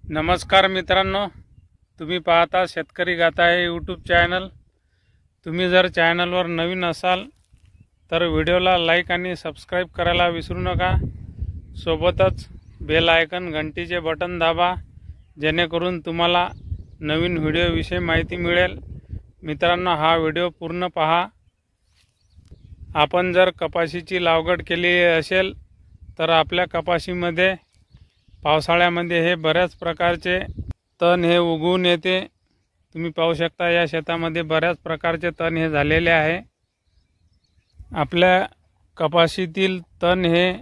नमस्कार मित्रांनो, तुम्ही पाहता शेतकरी गाथा आहे यूट्यूब चॅनल। तुम्ही जर चॅनलवर नवीन असाल तर व्हिडिओला लाईक आणि सबस्क्राइब करायला विसरू नका। सोबतच बेल आयकॉन घंटीचे बटन दाबा, जेणेकरून तुम्हाला नवीन व्हिडिओविषयी माहिती मिळेल। मित्रांनो, हा व्हिडिओ पूर्ण पहा। आपण जर कपाशीची लागवड केली असेल तर आपल्या कपाशीमध्ये पावसाळ्यामध्ये हे बऱ्याच प्रकारचे तण हे उगवून येते। तुम्ही पाहू शकता या शेतामध्ये बऱ्याच प्रकारचे तण हे झालेले आहे। आपल्या कपाशीतील तण हे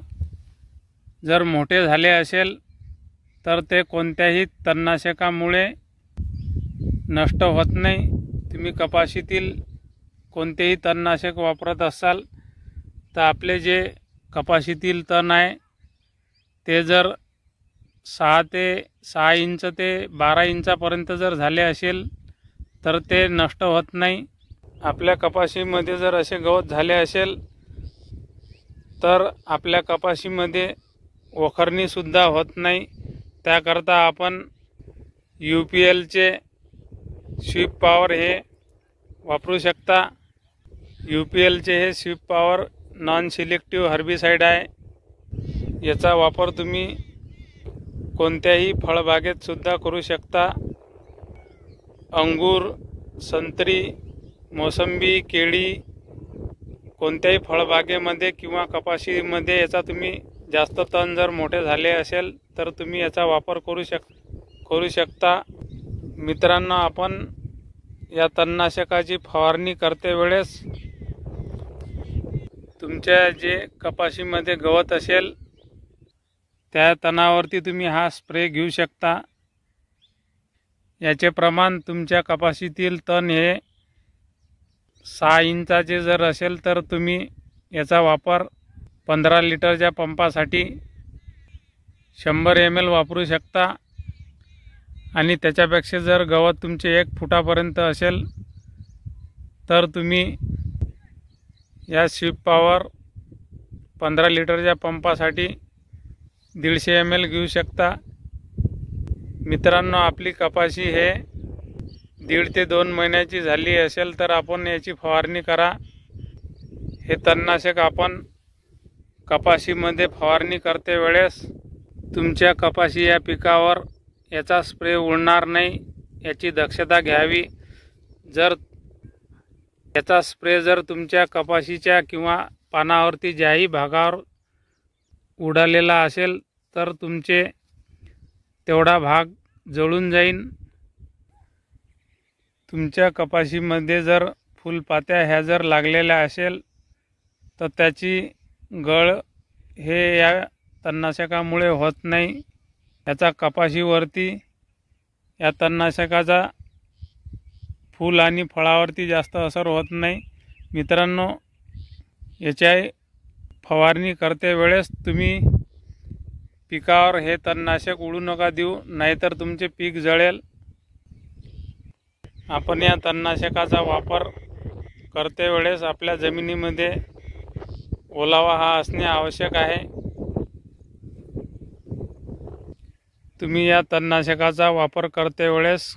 जर मोठे झाले असेल तर ते कोणत्याही तणनाशकामुळे नष्ट होत नाही। तुम्ही कपाशीतील कोणतेही तणनाशक वापरत असाल तर आपले जे कपाशीतील तण आहे ते जर 6 इंच ते 12 इंचापर्यंत जर झाले असेल तर ते नष्ट होत नाही। आपल्या कपाशीमध्ये जर असे गवत झाले असेल तर आपल्या कपाशीमध्ये वखरणी सुद्धा होत नाही। त्याकरता आपण UPLचे स्वीप पॉवर हे वापरू शकता। UPLचे हे Sweep Power non selective herbicide आहे। याचा वापर तुम्ही कोणत्याही फळबागेत सुद्धा करू शकता। अंगूर, संत्री, मोसंबी, केळी कोणत्याही फळबागेमध्ये किंवा कपाशीमध्ये याचा तुम्ही जास्त तण जर मोठे झाले असेल तर तुम्ही याचा वापर करू शकता। मित्रांनो, आपण या तणनाशकाची फवारणी करते वेळेस तुमच्या जे कपाशीमध्ये गवत असेल त्या तणावरती तुम्ही हा स्प्रे घेऊ शकता। याचे प्रमाण तुमच्या कपाशीतील तण हे 6 इंचाचे जर असेल तर तुम्ही याचा वापर 15 लिटरच्या पंपासाठी 100 ml वापरू शकता। आणि त्याच्यापेक्षा जर गवत तुमचे 1 फुटापर्यंत असेल तर तुम्ही या स्वीप पॉवर 15 लिटरच्या पंपासाठी 150 ml घेऊ शकता। मित्रांनो, आपली कपाशी हे 1.5 ते 2 महिन्याची झाली असेल तर आपण याची फवारणी करा। हे तणनाशक आपण कपाशीमध्ये फवारणी करते वेळेस तुमच्या कपाशी या पिकावर याचा स्प्रे उडणार नाही याची दक्षता घ्यावी। जर याचा स्प्रे जर तुमच्या कपाशीच्या किंवा पानावरती ज्याही भागावर उडालेला असेल तर तुमचे तेवढा भाग जळून जाईल। तुमच्या कपाशीमध्ये जर फुलपात्या ह्या जर लागलेल्या असेल तर त्याची गळ हे या तणनाशकामुळे होत नाही। याचा कपाशीवरती या तणनाशकाचा फूल आणि फळावरती जास्त असर होत नाही। मित्रांनो, याच्या फवारणी करते वेळेस तुम्ही पिकावर हे तणनाशक उडू नका देऊ, नाहीतर तुमचे पीक जळेल। आपण या तणनाशकाचा वापर करते वेळेस आपल्या जमिनीमध्ये ओलावा हा असणे आवश्यक आहे। तुम्ही या तणनाशकाचा वापर करते वेळेस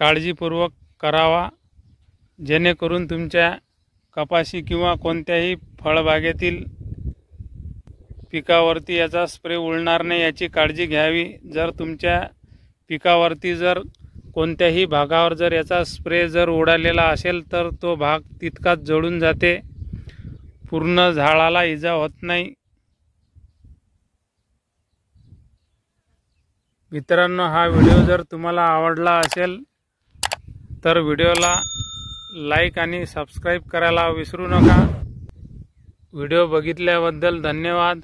काळजीपूर्वक करावा, जेणेकरून तुमच्या कपाशी किंवा कोणत्याही फळबागेतील पिकावरती याचा स्प्रे उडणार नाही याची काळजी घ्यावी। जर तुमच्या पिकावरती जर कोणत्याही भागावर जर याचा स्प्रे जर उडालेला असेल तर तो भाग तितकाच जळून जाते, पूर्ण झाडाला इजा होत नाही। मित्रांनो, हा व्हिडिओ जर तुम्हाला आवडला असेल तर व्हिडिओला लाईक आणि सबस्क्राइब करायला विसरू नका। व्हिडिओ बघितल्याबद्दल धन्यवाद।